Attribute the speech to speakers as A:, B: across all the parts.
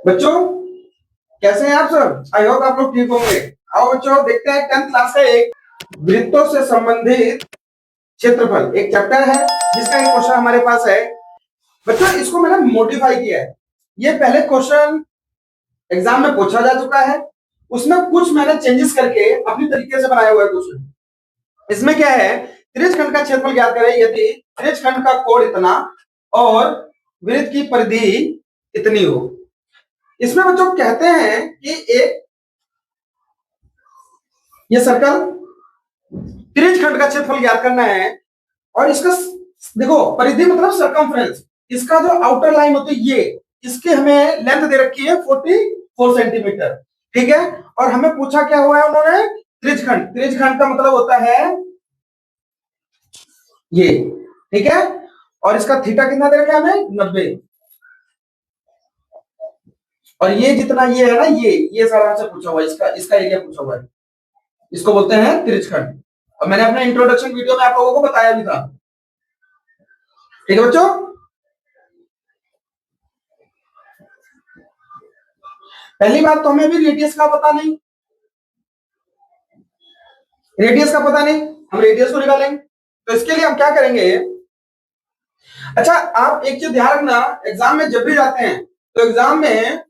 A: बच्चों कैसे हैं आप सब? आई होप आप लोग ठीक होंगे। आओ बच्चों देखते हैं 10th क्लास का एक वृत्तों से संबंधित क्षेत्रफल एक चैप्टर है जिसका एक क्वेश्चन हमारे पास है। बच्चों इसको मैंने मॉडिफाई किया है। ये पहले क्वेश्चन एग्जाम में पूछा जा चुका है, उसमें कुछ मैंने चेंजेस करके अपनी तरीके से बनाया हुआ है क्वेश्चन। इसमें क्या है, त्रिज्यखंड का क्षेत्रफल ज्ञात करें यदि त्रिज्यखंड का कोण इतना और वृत्त की परिधि इतनी हो। इसमें बच्चों कहते हैं कि एक ये सर्कल त्रिज्यखंड का क्षेत्रफल ज्ञात करना है और इसका देखो परिधि मतलब सरकमफ्रेंस, इसका जो आउटर लाइन होती है ये इसके हमें लेंथ दे रखी है 44 सेंटीमीटर। ठीक है, और हमें पूछा क्या हुआ है उन्होंने, त्रिज्यखंड। त्रिज्यखंड का मतलब होता है ये, ठीक है, और इसका थीटा कितना दे रखा है हमें 90, और ये जितना ये है ना ये सारा हमसे पूछा हुआ है, इसका एरिया पूछा हुआ है, इसको बोलते हैं त्रिज्यखंड। और मैंने अपने इंट्रोडक्शन वीडियो में आप लोगों को बताया भी था। ठीक है बच्चों, पहली बात तो हमें भी रेडियस का पता नहीं, रेडियस का पता नहीं, हम रेडियस को निकालेंगे। तो इसके लिए हम क्या करेंगे, अच्छा आप एक चीज ध्यान रखना, एग्जाम में जब भी जाते हैं तो एग्जाम में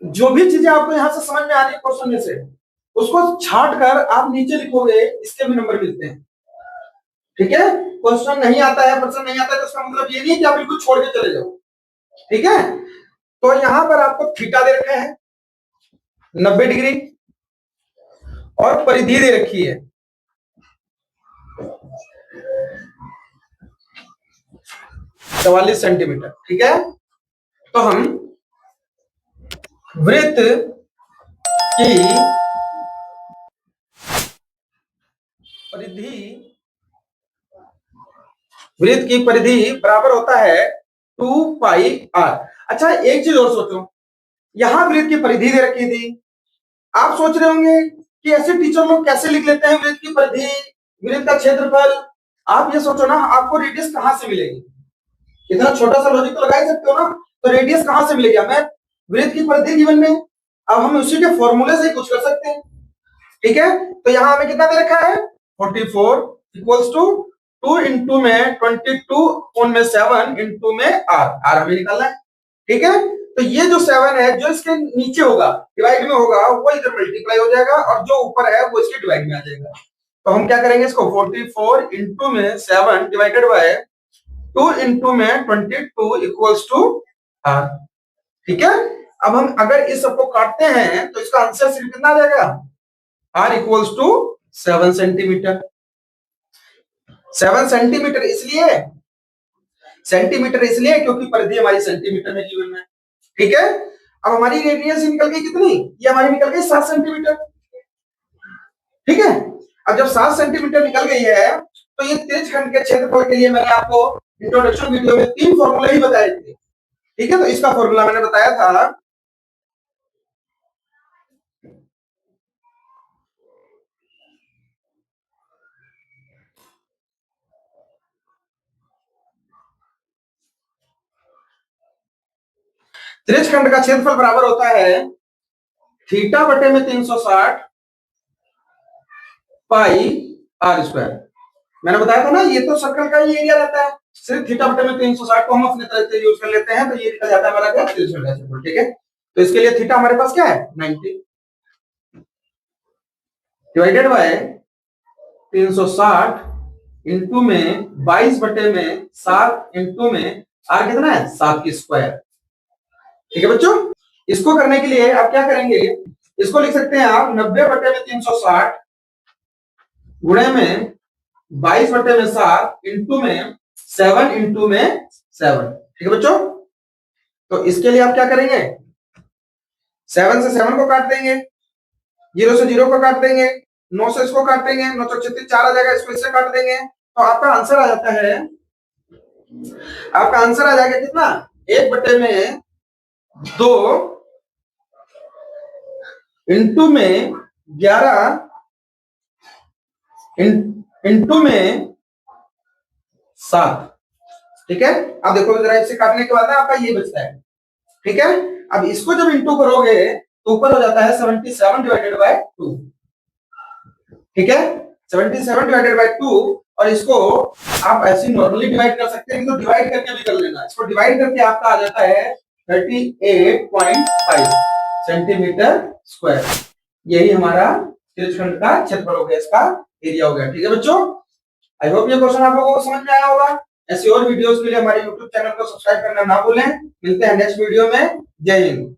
A: जो भी चीजें आपको यहां से समझ में आ रही है क्वेश्चन में से उसको छाट कर आप नीचे लिखोगे, इसके भी नंबर मिलते हैं। ठीक है, क्वेश्चन नहीं आता है, प्रश्न नहीं आता है तो इसका मतलब ये नहीं कि आप बिल्कुल छोड़ के चले जाओ। ठीक है, तो यहां पर आपको थीटा दे रखा है 90 डिग्री और परिधि दे रखी है 44 सेंटीमीटर। ठीक है, तो हम वृत्त की परिधि, वृत्त की परिधि बराबर होता है 2 पाई r। अच्छा एक चीज और सोचो, यहां वृत्त की परिधि दे रखी थी, आप सोच रहे होंगे कि ऐसे टीचर लोग कैसे लिख लेते हैं वृत्त की परिधि, वृत्त का क्षेत्रफल। आप ये सोचो ना, आपको रेडियस कहां से मिलेगी, इतना छोटा सा लॉजिक तो लगा ही सकते हो ना। तो रेडियस कहां से मिलेगी हमें, वृत्त की परिधि गिवन में, अब हम उसी के फॉर्मूले से ही कुछ कर सकते हैं। ठीक है, तो यहां हमें कितना दे रखा है 44 इक्वल्स टू 2 इंटू में 22 कौन में 7 इंटू में आर हमें निकालना है। ठीक है, तो ये जो 7 है जो इसके नीचे होगा डिवाइड में होगा वो इधर मल्टीप्लाई हो जाएगा और जो ऊपर है वो इसके डिवाइड में आ जाएगा। तो हम क्या करेंगे इसको 44 इंटू में 7 डिवाइडेड बाय 2 इंटू में 22 इक्वल्स टू आर। ठीक है, अब हम अगर इस सबको काटते हैं तो इसका आंसर सिर्फ कितना आ जाएगा, r equals to 7 centimetre. 7 centimetre इसलिए क्योंकि परिधि हमारी सेंटीमीटर में गिवन है। ठीक है, अब हमारी रेडियस निकल गई कितनी, ये हमारी निकल गई 7 सेंटीमीटर। ठीक है, अब जब 7 सेंटीमीटर निकल गई है तो ये त्रिज्यखंड के क्षेत्रफल के लिए मैंने आपको इंट्रोडक्शन वीडियो में 3 फॉर्मूले ही बताए थे। ठीक है, तो इसका फॉर्मूला मैंने बताया था त्रिज्यखंड का क्षेत्रफल बराबर होता है थीटा बटे में 360 पाई आर स्क्वायर। मैंने बताया था ना, ये तो सर्कल का ही एरिया रहता है, सिर्फ थीटा बटे में 360 को हम अपने तरह से यूज कर लेते हैं तो ये निकल जाता है हमारा क्या, त्रिज्यखंड का क्षेत्रफल। ठीक है, तो इसके लिए थीटा हमारे पास क्या है 90 डिवाइडेड बाय 360 इंटू में 22 बटे में 7 इंटू में आर कितना है 7 की स्क्वायर। ठीक है बच्चों, इसको करने के लिए आप क्या करेंगे, इसको लिख सकते हैं आप 90 बटे में 360 गुणे में 22 बटे में 7 इंटू में 7 इंटू में 7। ठीक है बच्चों, तो इसके लिए आप क्या करेंगे, 7 से 7 को काट देंगे, 0 से 0 को काट देंगे, 9 से इसको काट देंगे, 9 तो 36 4 आ जाएगा, इसको इससे काट देंगे, तो आपका आंसर आ जाता है, आपका आंसर आ जाएगा कितना 1 बटे में 2 इंटू में 11 इंटू में 7। ठीक है, अब देखो जरा इससे काटने के बाद आपका ये बचता है। ठीक है, अब इसको जब इंटू करोगे तो ऊपर हो जाता है 77 डिवाइडेड बाय 2। ठीक है, 77 डिवाइडेड बाय 2, और इसको आप ऐसे नॉर्मली डिवाइड कर सकते हैं, तो डिवाइड करके भी कर लेना। इसको डिवाइड करके आपका आ जाता है 38.5 सेंटीमीटर स्क्वायर। यही हमारा त्रिज्यखंड का क्षेत्रफल हो गया, इसका एरिया हो गया। ठीक है बच्चों, आई होप ये क्वेश्चन आप लोगों को समझ में आया होगा। ऐसी और वीडियोस के लिए हमारे YouTube चैनल को सब्सक्राइब करना ना भूलें। मिलते हैं नेक्स्ट वीडियो में। जय हिंद।